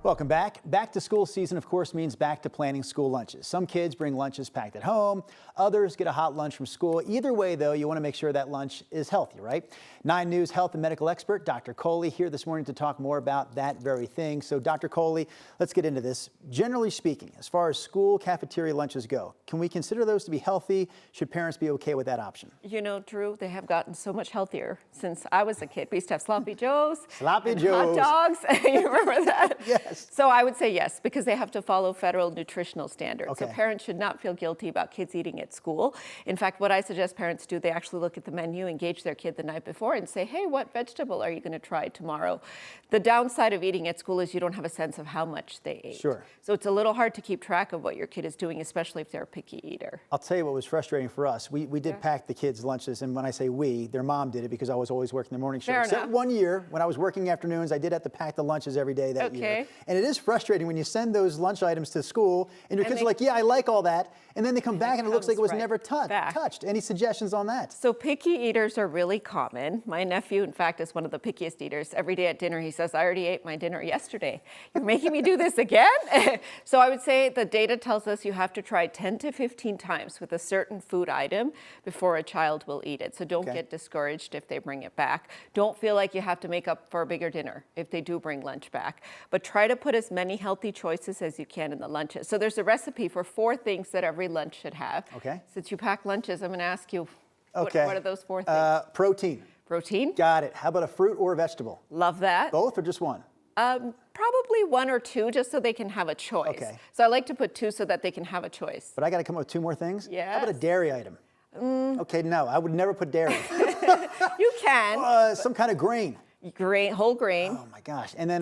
Welcome back. Back to school season, of course, means back to planning school lunches. Some kids bring lunches packed at home. Others get a hot lunch from school. Either way, though, you want to make sure that lunch is healthy, right? 9 News health and medical expert Dr. Kohli here this morning to talk more about that very thing. So, Dr. Kohli, let's get into this. Generally speaking, as far as school cafeteria lunches go, can we consider those to be healthy? Should parents be okay with that option? You know, Drew, they have gotten so much healthier since I was a kid. We used to have sloppy joes, Sloppy and joes, hot dogs. You remember that? Yes. So I would say yes, because they have to follow federal nutritional standards. Okay. So parents should not feel guilty about kids eating at school. In fact, what I suggest parents do, they actually look at the menu, engage their kid the night before and say, hey, what vegetable are you going to try tomorrow? The downside of eating at school is you don't have a sense of how much they ate. Sure. So it's a little hard to keep track of what your kid is doing, especially if they're a picky eater. I'll tell you what was frustrating for us. We did pack the kids' lunches, and when I say we, their mom did it because I was always working the morning shift. Fair Except enough. one year, when I was working afternoons, I did have to pack the lunches every day that year. And it is frustrating when you send those lunch items to school, and your kids are like, yeah, I like all that, and then they come back and it looks like it was never touched. Any suggestions on that? So picky eaters are really common. My nephew, in fact, is one of the pickiest eaters. Every day at dinner, he says, I already ate my dinner yesterday. You're making me do this again? So I would say the data tells us you have to try 10 to 15 times with a certain food item before a child will eat it. So don't get discouraged if they bring it back. Don't feel like you have to make up for a bigger dinner if they do bring lunch back. But try to put as many healthy choices as you can in the lunches. So there's a recipe for 4 things that every lunch should have. Okay. Since you pack lunches, I'm going to ask you, what are those 4 things? Protein. Protein. Got it. How about a fruit or a vegetable? Love that. Both or just one? Probably 1 or 2, just so they can have a choice. Okay. So I like to put 2 so that they can have a choice. But I got to come up with 2 more things? Yeah. How about a dairy item? Okay, no, I would never put dairy. You can. Some kind of grain. Whole grain. Oh my gosh. And then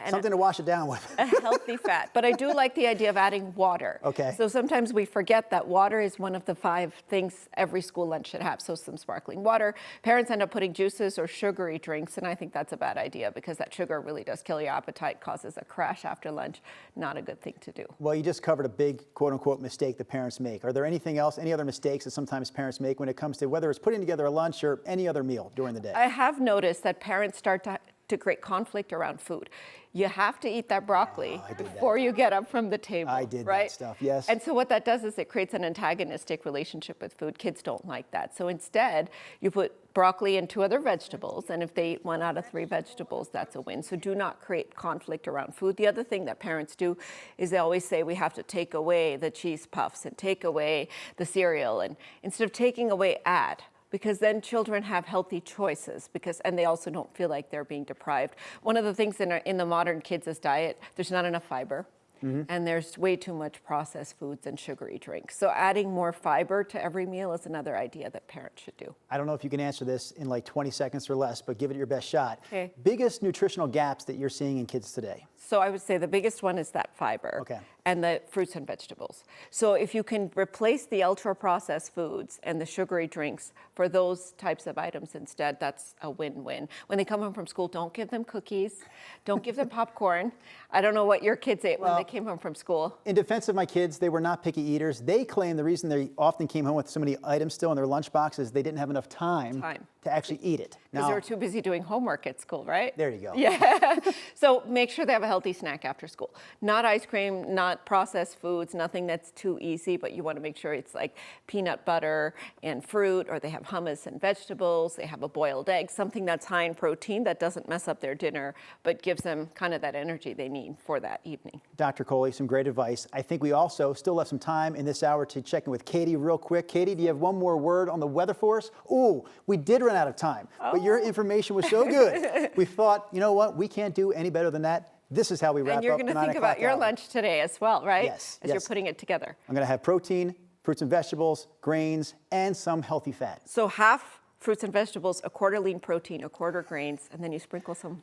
something to wash it down with. A healthy fat. But I do like the idea of adding water. Okay. So sometimes we forget that water is one of the 5 things every school lunch should have. So some sparkling water. Parents end up putting juices or sugary drinks, and I think that's a bad idea because that sugar really does kill your appetite, causes a crash after lunch. Not a good thing to do. Well, you just covered a big quote-unquote mistake that parents make. Are there anything else, any other mistakes that sometimes parents make when it comes to whether it's putting together a lunch or any other meal during the day? I have noticed that parents start to create conflict around food. You have to eat that broccoli before you get up from the table. I did that stuff, yes. And so what that does is it creates an antagonistic relationship with food. Kids don't like that. So instead, you put broccoli and 2 other vegetables, and if they eat 1 out of 3 vegetables, that's a win. So do not create conflict around food. The other thing that parents do is they always say we have to take away the cheese puffs and take away the cereal, and instead of taking away, add. Because then children have healthy choices, and they also don't feel like they're being deprived. One of the things in the modern kids' diet, there's not enough fiber. And there's way too much processed foods and sugary drinks. So adding more fiber to every meal is another idea that parents should do. I don't know if you can answer this in like 20 seconds or less, but give it your best shot. Okay. Biggest nutritional gaps that you're seeing in kids today? So I would say the biggest one is that fiber and the fruits and vegetables. So if you can replace the ultra-processed foods and the sugary drinks for those types of items instead, that's a win-win. When they come home from school, don't give them cookies. Don't give them popcorn. I don't know what your kids ate when they came home from school. In defense of my kids, they were not picky eaters. They claim the reason they often came home with so many items still in their lunchbox is they didn't have enough time to actually eat it. Because they were too busy doing homework at school, right? There you go. Yeah. So make sure they have a healthy snack after school. Not ice cream, not processed foods, nothing that's too easy, but you want to make sure it's like peanut butter and fruit, or they have hummus and vegetables, they have a boiled egg, something that's high in protein that doesn't mess up their dinner, but gives them kind of that energy they need for that evening. Dr. Kohli, some great advice. I think we also still left some time in this hour to check in with Katie real quick. Katie, do you have one more word on the weather for us? Ooh, we did run out of time, but your information was so good. We thought, you know what, we can't do any better than that. This is how we wrap up. And you're going to think about your lunch today as well, right? Yes. As you're putting it together. I'm going to have protein, fruits and vegetables, grains, and some healthy fat. So half fruits and vegetables, a quarter lean protein, a quarter grains, and then you sprinkle some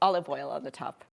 olive oil on the top.